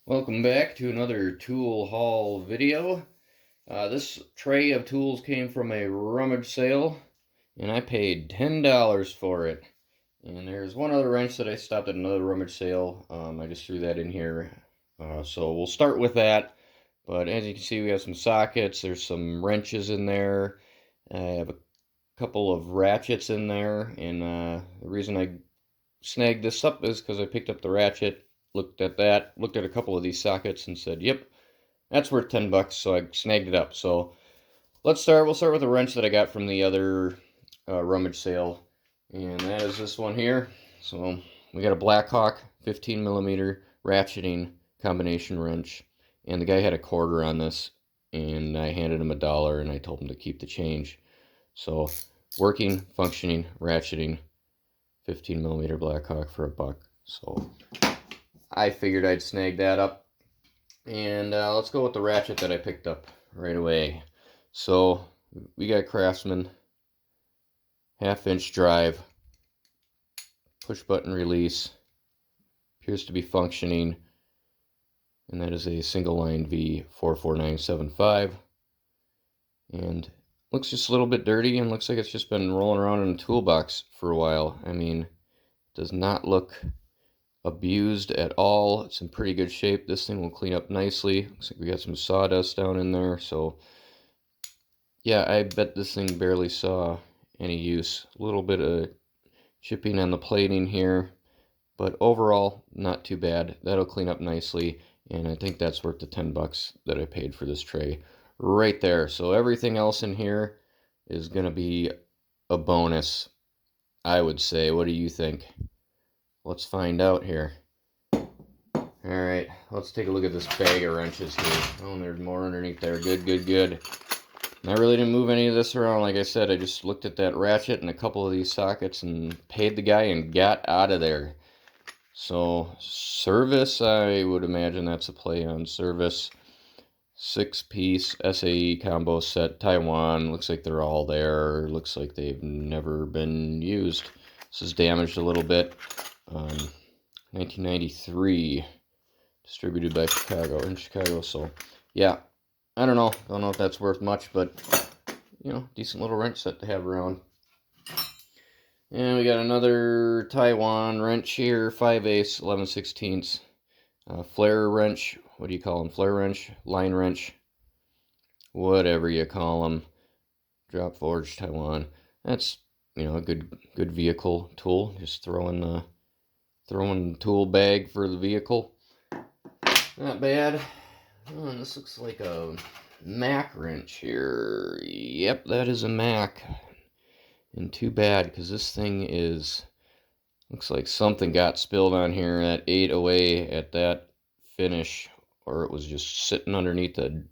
Welcome back to another tool haul video. This tray of tools came from a rummage sale, and I paid $10 for it. And there's one other wrench that I stopped at another rummage sale. I just threw that in here. So we'll start with that. But as you can see, we have some sockets. There's some wrenches in there. I have a couple of ratchets in there. And the reason I snagged this up is because I picked up the ratchet, looked at that, looked at a couple of these sockets and said, yep, that's worth 10 bucks, so I snagged it up. So we'll start with a wrench that I got from the other rummage sale, and that is this one here. So we got a Blackhawk 15 millimeter ratcheting combination wrench, and the guy had a quarter on this, and I handed him $1 and I told him to keep the change. So working, functioning, ratcheting 15 millimeter Blackhawk for $1. So I figured I'd snag that up. And let's go with the ratchet that I picked up right away. So we got Craftsman, 1/2 inch drive, push button release, appears to be functioning, and that is a single line V44975. And looks just a little bit dirty and looks like it's just been rolling around in a toolbox for a while. I mean, does not look abused at all. It's in pretty good shape. This thing will clean up nicely. Looks like we got some sawdust down in there. So yeah, I bet this thing barely saw any use. A little bit of chipping on the plating here, but overall not too bad. That'll clean up nicely, and I think that's worth the 10 bucks that I paid for this tray right there. So everything else in here is gonna be a bonus, I would say. What do you think? Let's find out here. Alright, let's take a look at this bag of wrenches here. Oh, there's more underneath there. Good, good, good. And I really didn't move any of this around. Like I said, I just looked at that ratchet and a couple of these sockets and paid the guy and got out of there. So, service, I would imagine that's a play on service. 6-piece SAE combo set, Taiwan. Looks like they're all there. Looks like they've never been used. This is damaged a little bit. 1993. Distributed by Chicago. So yeah, I don't know if that's worth much, but you know, decent little wrench set to have around. And we got another Taiwan wrench here, 5/8, 11/16, flare wrench. What do you call them? Flare wrench, line wrench, whatever you call them. Drop forged Taiwan. That's, you know, a good vehicle tool. Just throwing the tool bag for the vehicle. Not bad. Oh, and this looks like a Mac wrench here. Yep, that is a Mac. And too bad, because this thing looks like something got spilled on here that ate away at that finish, or it was just sitting underneath a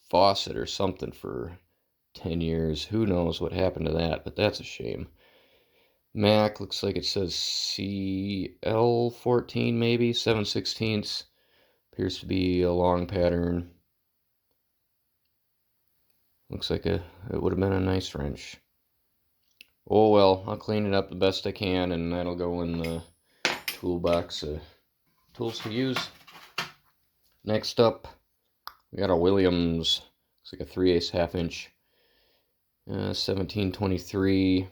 faucet or something for 10 years. Who knows what happened to that, but that's a shame. Mac looks like it says CL14 maybe, 7/16. Appears to be a long pattern. Looks like it would have been a nice wrench. Oh well, I'll clean it up the best I can, and that'll go in the toolbox of tools to use. Next up, we got a Williams. Looks like a 3/8 1/2 inch. 1723.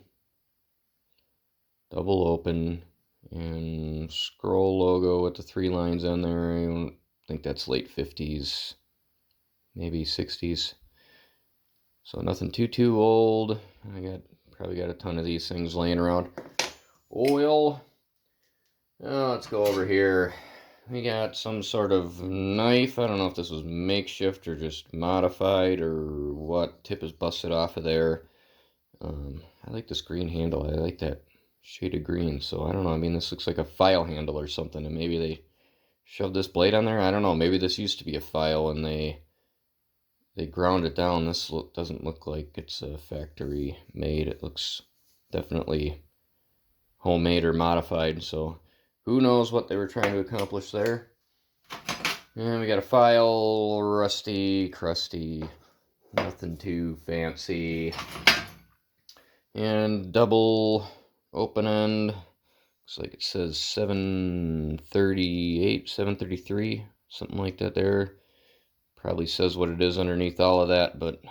Double open. And scroll logo with the 3 lines on there. I don't think that's late 50s. Maybe 60s. So nothing too old. Probably got a ton of these things laying around. Oil. Let's go over here. We got some sort of knife. I don't know if this was makeshift or just modified or what. Tip is busted off of there. I like this green handle. I like that shade of green. So I don't know. I mean, this looks like a file handle or something, and maybe they shoved this blade on there. I don't know. Maybe this used to be a file and they ground it down. This doesn't look like it's a factory made. It looks definitely homemade or modified. So who knows what they were trying to accomplish there. And we got a file, rusty, crusty, nothing too fancy. And double open end. Looks like it says 738, 733, something like that there. Probably says what it is underneath all of that, but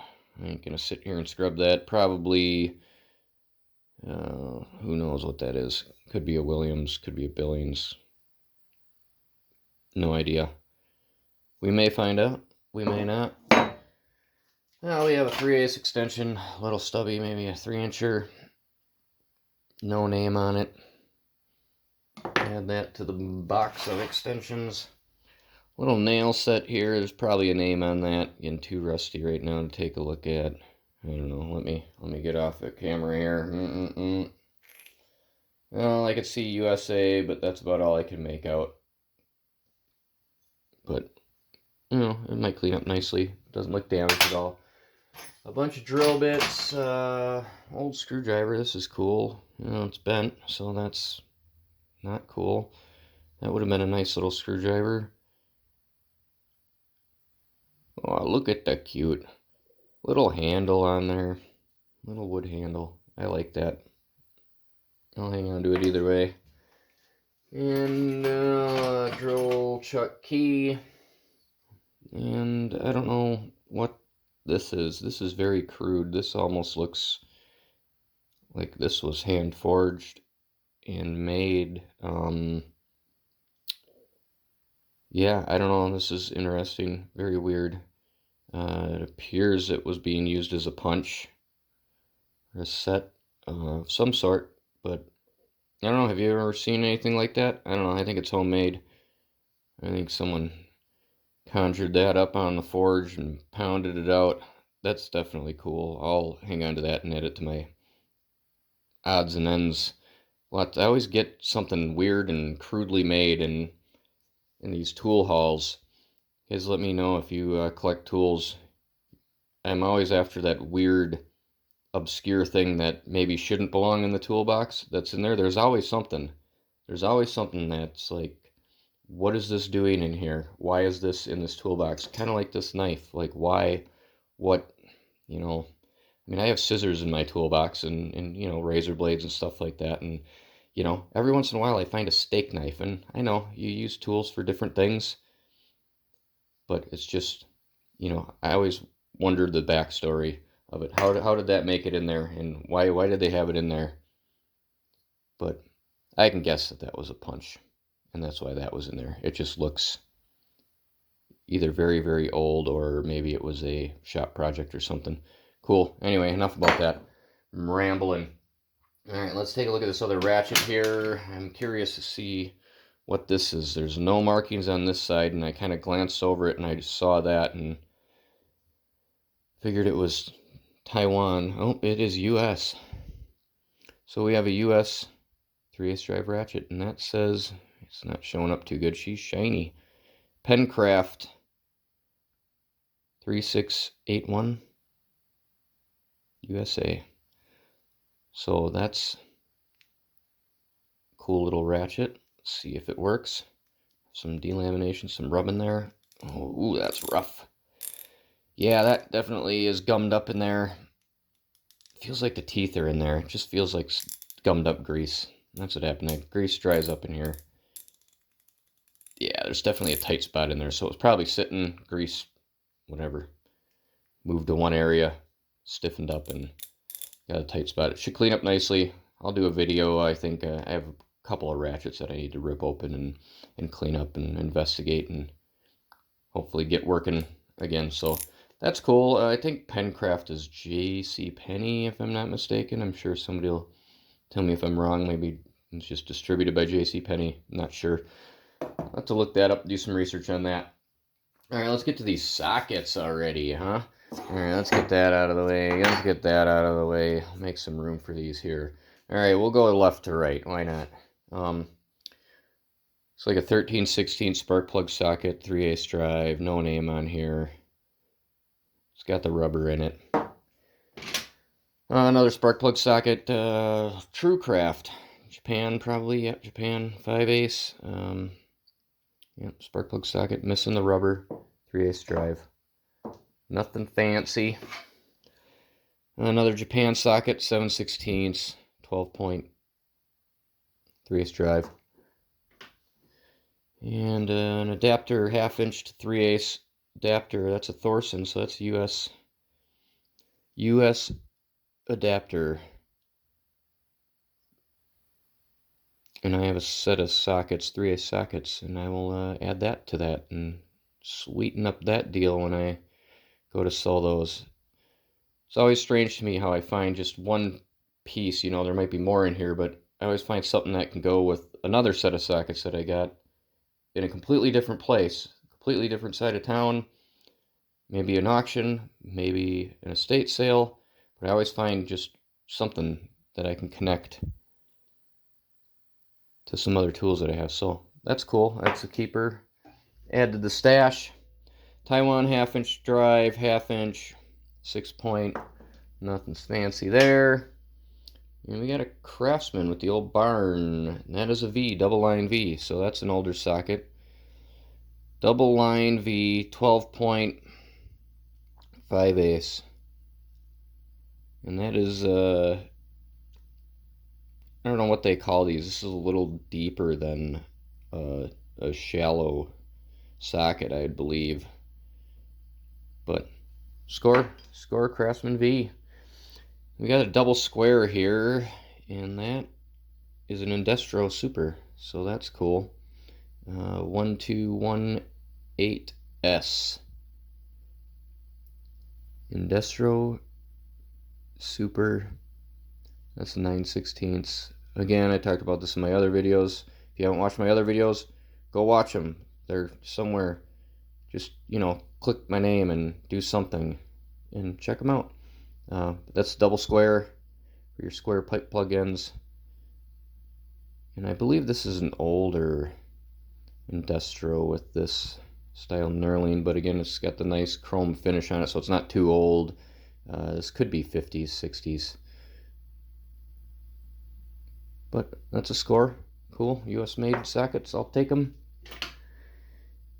I ain't gonna sit here and scrub that. Probably, who knows what that is. Could be a Williams, could be a Billings. No idea. We may find out. We may not. Well, we have a 3/8 extension, a little stubby, maybe a 3-incher. No name on it. Add that to the box of extensions. Little nail set here. There's probably a name on that. Getting too rusty right now to take a look at. I don't know. Let me get off the camera here. Well, I could see USA, but that's about all I can make out. But you know, it might clean up nicely. It doesn't look damaged at all. A bunch of drill bits. Old screwdriver. This is cool. You know, it's bent, so that's not cool. That would have been a nice little screwdriver. Oh, look at the cute little handle on there. Little wood handle. I like that. I'll hang on to it either way. And drill chuck key. And I don't know what this is. This is very crude. This almost looks like this was hand forged and made. Yeah, I don't know. This is interesting. Very weird. It appears it was being used as a punch or a set of some sort, but I don't know. Have you ever seen anything like that? I don't know. I think it's homemade. I think someone conjured that up on the forge and pounded it out. That's definitely cool. I'll hang on to that and add it to my odds and ends. I always get something weird and crudely made in these tool hauls. Guys, let me know if you collect tools. I'm always after that weird, obscure thing that maybe shouldn't belong in the toolbox that's in there. There's always something. There's always something that's like, what is this doing in here? Why is this in this toolbox? Kind of like this knife. Like, why? What? You know, I mean, I have scissors in my toolbox and you know, razor blades and stuff like that. And, you know, every once in a while I find a steak knife. And I know you use tools for different things. But it's just, you know, I always wondered the backstory of it. How did that make it in there? And why did they have it in there? But I can guess that was a punch. And that's why that was in there. It just looks either very, very old or maybe it was a shop project or something. Cool. Anyway, enough about that. I'm rambling. All right, let's take a look at this other ratchet here. I'm curious to see what this is. There's no markings on this side, and I kind of glanced over it and I just saw that and figured it was Taiwan. Oh, it is US. So we have a US 3/8 drive ratchet, and that says it's not showing up too good. She's shiny. Penn Craft 3681 USA. So that's a cool little ratchet. Let's see if it works. Some delamination, some rubbing there. Oh, ooh, that's rough. Yeah, that definitely is gummed up in there. Feels like the teeth are in there. It just feels like gummed up grease. That's what happened. The grease dries up in here. Yeah, there's definitely a tight spot in there. So it's probably sitting, grease, whatever. Moved to one area, stiffened up, and got a tight spot. It should clean up nicely. I'll do a video. I think I have a couple of ratchets that I need to rip open and clean up and investigate and hopefully get working again. So that's cool. I think Penn Craft is J.C. Penney, if I'm not mistaken. I'm sure somebody will tell me if I'm wrong. Maybe it's just distributed by J.C. Penney. I'm not sure. I'll have to look that up, do some research on that. All right, let's get to these sockets already, huh? All right, let's get that out of the way. Let's get that out of the way. Make some room for these here. All right, we'll go left to right. Why not? It's like a 13/16 spark plug socket, 3/8 drive. No name on here. It's got the rubber in it. Another spark plug socket, True Craft. Japan, probably. Yep, Japan. 5/8. Yep, spark plug socket. Missing the rubber. 3/8 drive. Nothing fancy. Another Japan socket, 7/16, 12 point. 3/8 drive. And an adapter, 1/2" to 3/8 adapter. That's a Thorson, so that's a US adapter. And I have a set of sockets, 3/8 sockets, and I will add that to that and sweeten up that deal when I go to sell those. It's always strange to me how I find just one piece, you know, there might be more in here, but I always find something that can go with another set of sockets that I got in a completely different place, completely different side of town, maybe an auction, maybe an estate sale, but I always find just something that I can connect to some other tools that I have. So that's cool. That's a keeper. Add to the stash. Taiwan 1/2" drive, 1/2", 6-point. Nothing's fancy there. And we got a Craftsman with the old barn. And that is a V, double line V. So that's an older socket. Double line V, 12-point, 5/8. And that is I don't know what they call these. This is a little deeper than a shallow socket, I believe. But score Craftsman V. We got a double square here, and that is an Industro Super, so that's cool. 1218S. Industro Super. That's 9/16. Again, I talked about this in my other videos. If you haven't watched my other videos, go watch them. They're somewhere. Just, you know, click my name and do something and check them out. That's double square for your square pipe plugins. And I believe this is an older Industro with this style knurling, but again, it's got the nice chrome finish on it, so it's not too old. This could be 50s, 60s. But that's a score. Cool. US made sockets. I'll take them.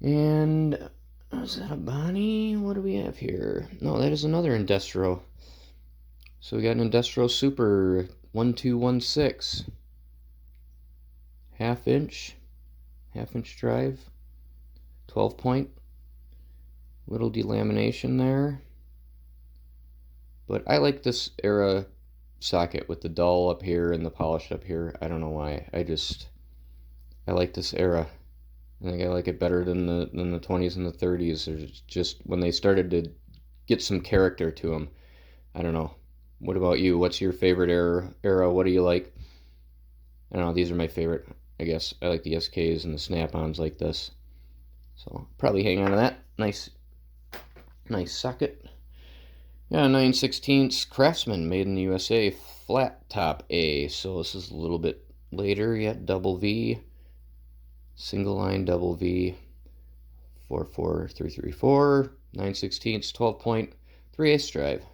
And is that a Bonney? What do we have here? No, that is another Industro. So we got an Industro Super 1216. 1/2" drive. 12-point. Little delamination there. But I like this era socket with the dull up here and the polished up here. I don't know why. I like this era. I think I like it better than the 20s and the 30s. There's just when they started to get some character to them. I don't know. What about you? What's your favorite era? What do you like? I don't know. These are my favorite, I guess. I like the SKs and the snap-ons like this. So probably hang on to that. Nice socket. Yeah, 9/16 Craftsman, made in the USA, flat top A. So this is a little bit later yet. Double V, single line double V, 44334, 9/16, 12-point, 3/8 drive.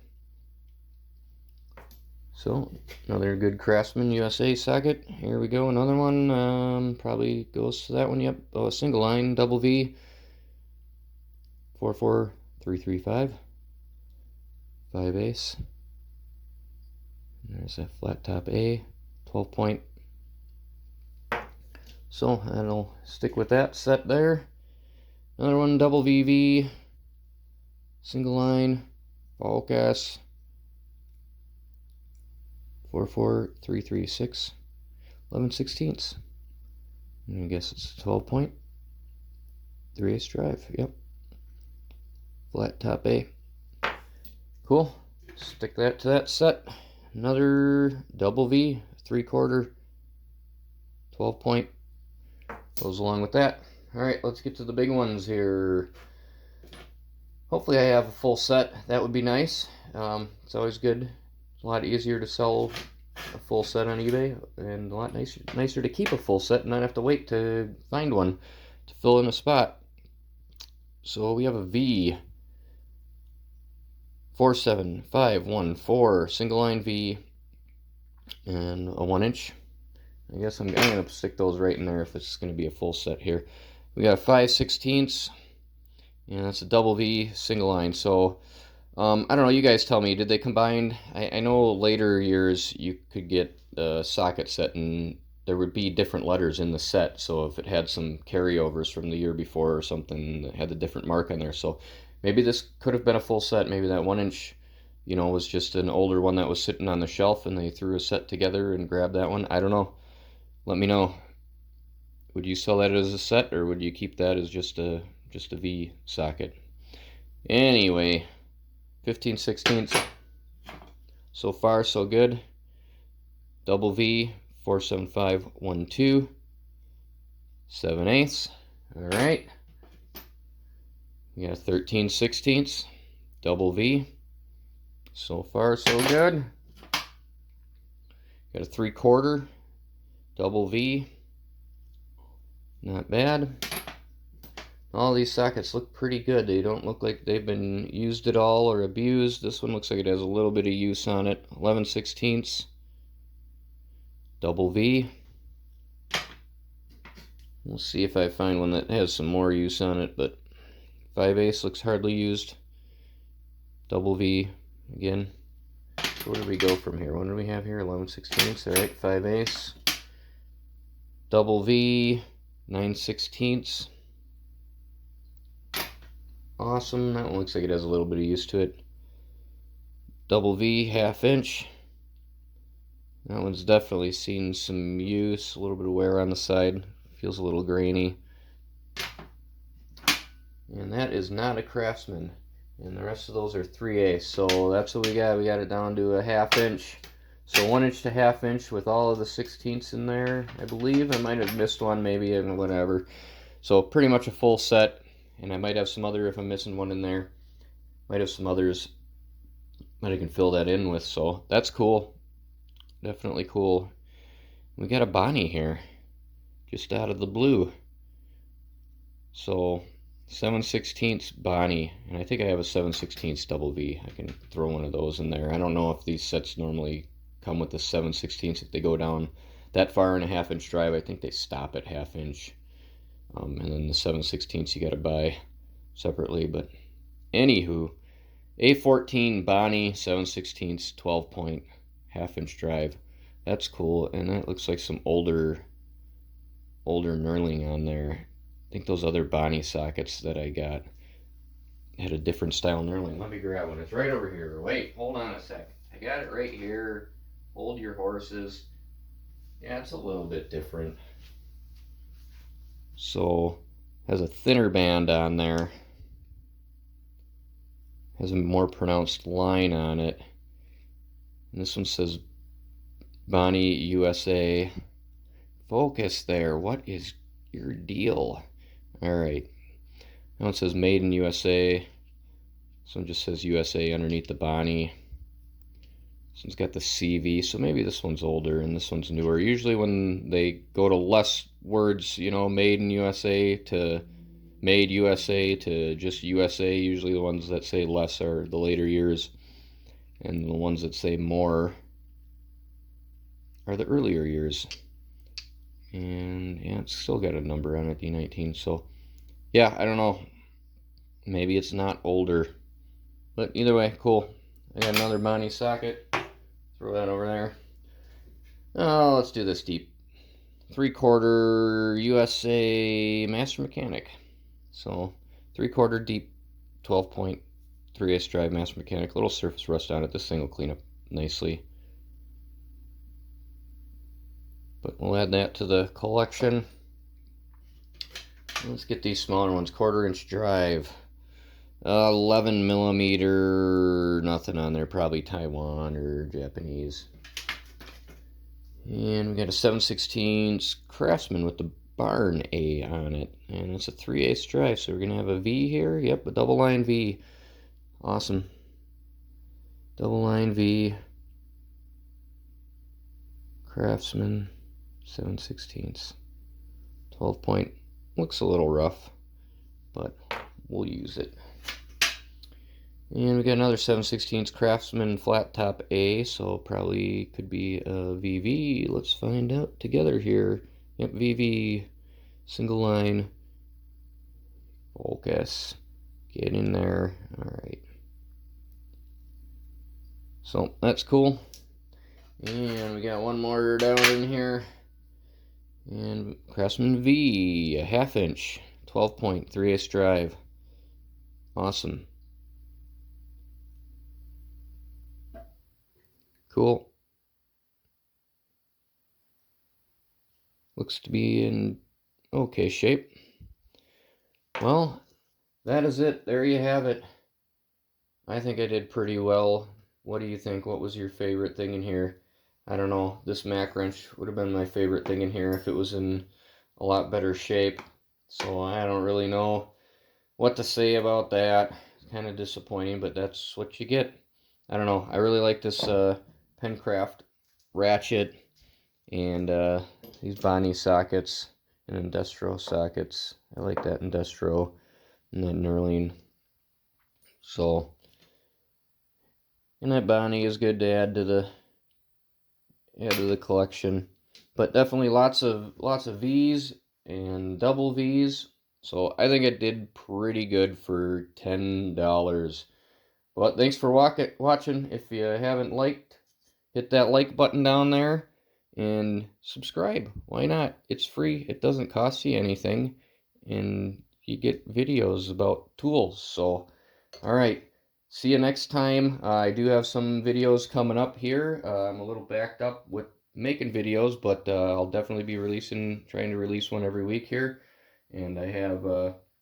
So another good Craftsman USA socket. Here we go, another one. Probably goes to that one. Yep, single line double V, 44335. 5/8. There's a flat top A, 12-point. So that'll stick with that set there. Another one, double VV, single line, Volcas, 44336, 11/16. And I guess it's 12-point, 3/8 drive. Yep, flat top A. Cool. Stick that to that set. Another double V, 3/4, 12-point. Goes along with that. Alright, let's get to the big ones here. Hopefully I have a full set. That would be nice. It's always good. It's a lot easier to sell a full set on eBay, and a lot nicer to keep a full set and not have to wait to find one to fill in a spot. So we have a V, 47514, single line V, and a 1-inch. I guess I'm going to stick those right in there if it's going to be a full set here. We got a 5/16, and that's a double V, single line. So I don't know, you guys tell me, did they combine? I know later years you could get a socket set and there would be different letters in the set. So if it had some carryovers from the year before or something that had a different mark on there. So maybe this could have been a full set. Maybe that 1-inch, you know, was just an older one that was sitting on the shelf and they threw a set together and grabbed that one. I don't know. Let me know. Would you sell that as a set, or would you keep that as just a V socket? Anyway, 15/16. So far so good. Double V, 47512, 7/8. All right. We got a 13/16, double V. So far so good. Got a 3/4, double V. Not bad. All these sockets look pretty good. They don't look like they've been used at all or abused. This one looks like it has a little bit of use on it. 11/16, double V. We'll see if I find one that has some more use on it, but 5/8 looks hardly used. Double V again. So where do we go from here? What do we have here? 11/16. All right, 5/8. Double V, 9/16. Awesome. That one looks like it has a little bit of use to it. Double V, 1/2 inch. That one's definitely seen some use. A little bit of wear on the side. Feels a little grainy. And that is not a Craftsman. And the rest of those are 3/8. So that's what we got. We got it down to a 1/2 inch. So 1 inch to 1/2 inch with all of the 16ths in there, I believe. I might have missed one maybe, and whatever. So pretty much a full set. And I might have some other, if I'm missing one in there. Might have some others that I can fill that in with. So that's cool. Definitely cool. We got a Bonney here. Just out of the blue. So 7/16 Bonney, and I think I have a 7/16 double V. I can throw one of those in there. I don't know if these sets normally come with the 7/16 if they go down that far in a 1/2 inch drive. I think they stop at 1/2 inch, and then the 7/16 you got to buy separately. But anywho, A14 Bonney 7/16 12-point 1/2 inch drive. That's cool, and that looks like some older knurling on there. I think those other Bonney sockets that I got had a different style knurling. Let me grab one. It's right over here. Wait, hold on a sec. I got it right here. Hold your horses. Yeah, it's a little bit different. So, has a thinner band on there. Has a more pronounced line on it. And this one says Bonney USA. Focus there. What is your deal? Alright. That one says Made in USA. This one just says USA underneath the Bonney. This one's got the CV, so maybe this one's older and this one's newer. Usually when they go to less words, you know, Made in USA to Made USA to just USA, usually the ones that say less are the later years. And the ones that say more are the earlier years. And yeah, it's still got a number on it, D19. So yeah, I don't know. Maybe it's not older. But either way, cool. I got another Bonney socket. Throw that over there. Oh, let's do this deep. 3/4 USA Master Mechanic. So 3/4 deep 12-point 3/8 drive Master Mechanic. Little surface rust on it. This thing will clean up nicely. But we'll add that to the collection. Let's get these smaller ones. 1/4 inch drive. 11 millimeter. Nothing on there. Probably Taiwan or Japanese. And we got a 7/16 Craftsman with the barn A on it. And it's a 3/8 drive. So we're going to have a V here. Yep, a double line V. Awesome. Double line V. Craftsman. 7/16. 12-point. Looks a little rough, but we'll use it. And we got another 7/16 Craftsman flat top A, so probably could be a VV. Let's find out together here. Yep, VV, single line. Focus. Get in there. Alright. So that's cool. And we got one more down in here. And Craftsman V, a 1/2 inch, 12 point 3/8 drive. Awesome. Cool. Looks to be in okay shape. Well, that is it. There you have it. I think I did pretty well. What do you think? What was your favorite thing in here? I don't know. This Mac wrench would have been my favorite thing in here if it was in a lot better shape. So I don't really know what to say about that. It's kind of disappointing, but that's what you get. I don't know. I really like this Penn Craft ratchet and these Bonney sockets and industrial sockets. I like that industrial and that knurling. So, and that Bonney is good to add to the collection. But definitely lots of V's and double V's. So I think it did pretty good for $10. But thanks for watching. If you haven't liked, hit that like button down there and subscribe. Why not? It's free. It doesn't cost you anything. And you get videos about tools. So, all right. See you next time. I do have some videos coming up here. I'm a little backed up with making videos, but I'll definitely be trying to release one every week here. And I have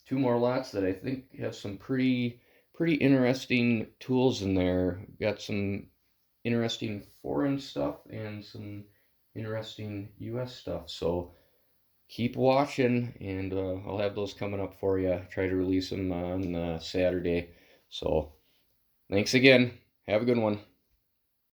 2 more lots that I think have some pretty interesting tools in there. Got some interesting foreign stuff and some interesting US stuff. So keep watching, and I'll have those coming up for you. Try to release them on Saturday. So thanks again. Have a good one.